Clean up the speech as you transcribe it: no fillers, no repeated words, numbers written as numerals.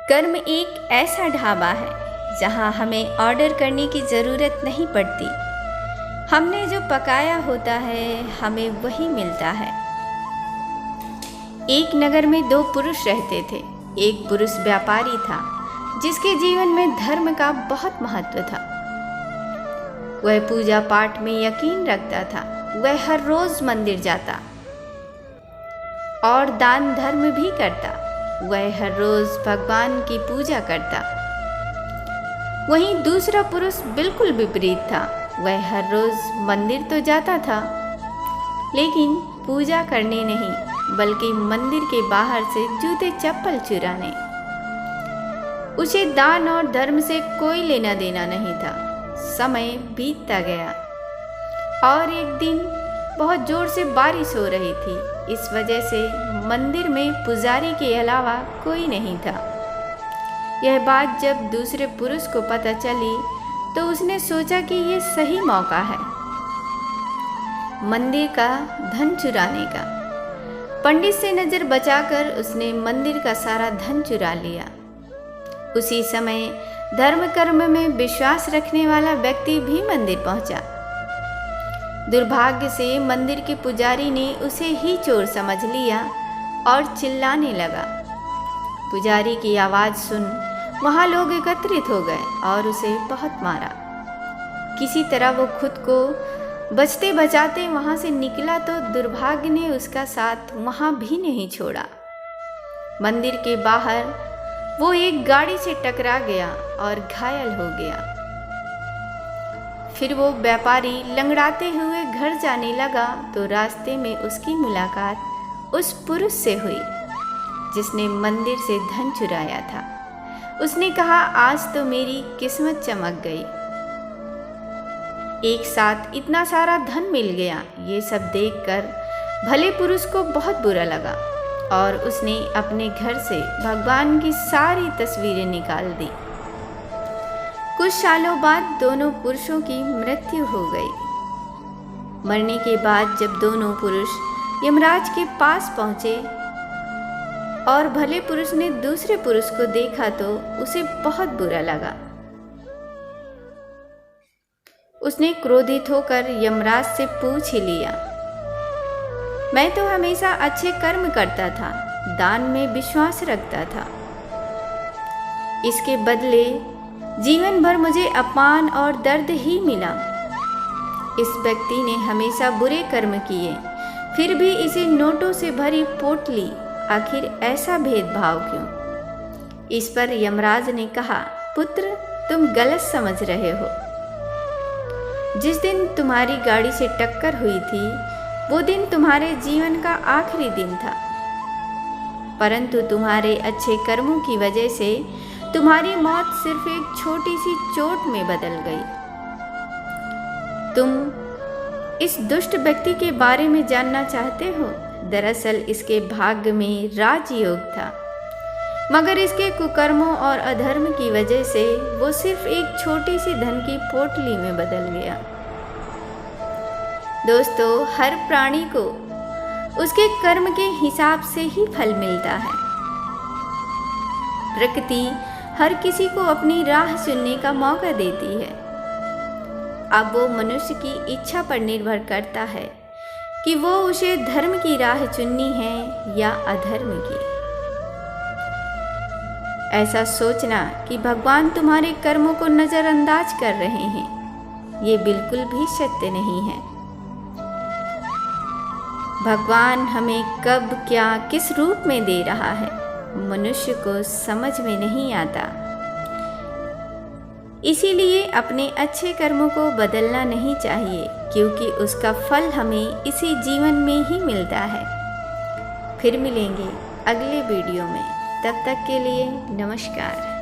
कर्म एक ऐसा ढाबा है जहाँ हमें ऑर्डर करने की ज़रूरत नहीं पड़ती। हमने जो पकाया होता है हमें वही मिलता है। एक नगर में दो पुरुष रहते थे। एक पुरुष व्यापारी था जिसके जीवन में धर्म का बहुत महत्व था। वह पूजा पाठ में यकीन रखता था। वह हर रोज मंदिर जाता और दान धर्म भी करता। वह हर रोज भगवान की पूजा करता। वहीं दूसरा पुरुष बिल्कुल विपरीत था। वह हर रोज मंदिर तो जाता था लेकिन पूजा करने नहीं बल्कि मंदिर के बाहर से जूते चप्पल चुराने। उसे दान और धर्म से कोई लेना देना नहीं था। समय बीतता गया और एक दिन बहुत जोर से बारिश हो रही थी। इस वजह से मंदिर में पुजारी के अलावा कोई नहीं था। यह बात जब दूसरे पुरुष को पता चली तो उसने सोचा कि यह सही मौका है मंदिर का धन चुराने का। पंडित से नजर बचाकर उसने मंदिर का सारा धन चुरा लिया। उसी समय धर्म कर्म में विश्वास रखने वाला व्यक्ति भी मंदिर पहुंचा। दुर्भाग्य से मंदिर के पुजारी ने उसे ही चोर समझ लिया और चिल्लाने लगा। पुजारी की आवाज़ सुन वहाँ लोग एकत्रित हो गए और उसे बहुत मारा। किसी तरह वो खुद को बचते बचाते वहाँ से निकला तो दुर्भाग्य ने उसका साथ वहाँ भी नहीं छोड़ा। मंदिर के बाहर वो एक गाड़ी से टकरा गया और घायल हो गया। फिर वो व्यापारी लंगड़ाते हुए घर जाने लगा तो रास्ते में उसकी मुलाकात उस पुरुष से हुई जिसने मंदिर से धन चुराया था। उसने कहा, आज तो मेरी किस्मत चमक गई। एक साथ इतना सारा धन मिल गया। ये सब देखकर भले पुरुष को बहुत बुरा लगा और उसने अपने घर से भगवान की सारी तस्वीरें निकाल दी। कुछ सालों बाद दोनों पुरुषों की मृत्यु हो गई। मरने के बाद जब दोनों पुरुष यमराज के पास पहुंचे और भले पुरुष ने दूसरे पुरुष को देखा तो उसे बहुत बुरा लगा। उसने क्रोधित होकर यमराज से पूछ ही लिया, मैं तो हमेशा अच्छे कर्म करता था, दान में विश्वास रखता था। इसके बदले जीवन भर मुझे अपमान और दर्द ही मिला। इस व्यक्ति ने हमेशा बुरे कर्म किए फिर भी इसे नोटों से भरी पोटली, आखिर ऐसा भेदभाव क्यों? इस पर यमराज ने कहा, पुत्र तुम गलत समझ रहे हो। जिस दिन तुम्हारी गाड़ी से टक्कर हुई थी वो दिन तुम्हारे जीवन का आखिरी दिन था, परंतु तुम्हारे अच्छे कर्मों की वजह से तुम्हारी मौत सिर्फ एक छोटी सी चोट में बदल गई। तुम इस दुष्ट व्यक्ति के बारे में जानना चाहते हो? दरअसल इसके भाग्य में राजयोग था, मगर इसके कुकर्मों और अधर्म की वजह से वो सिर्फ एक छोटी सी धन की पोटली में बदल गया। दोस्तों, हर प्राणी को उसके कर्म के हिसाब से ही फल मिलता है। प्रकृति हर किसी को अपनी राह चुनने का मौका देती है। अब वो मनुष्य की इच्छा पर निर्भर करता है कि वो उसे धर्म की राह चुननी है या अधर्म की। ऐसा सोचना कि भगवान तुम्हारे कर्मों को नजरअंदाज कर रहे हैं, ये बिल्कुल भी सत्य नहीं है। भगवान हमें कब क्या किस रूप में दे रहा है मनुष्य को समझ में नहीं आता। इसीलिए अपने अच्छे कर्मों को बदलना नहीं चाहिए, क्योंकि उसका फल हमें इसी जीवन में ही मिलता है। फिर मिलेंगे अगले वीडियो में, तब तक के लिए नमस्कार।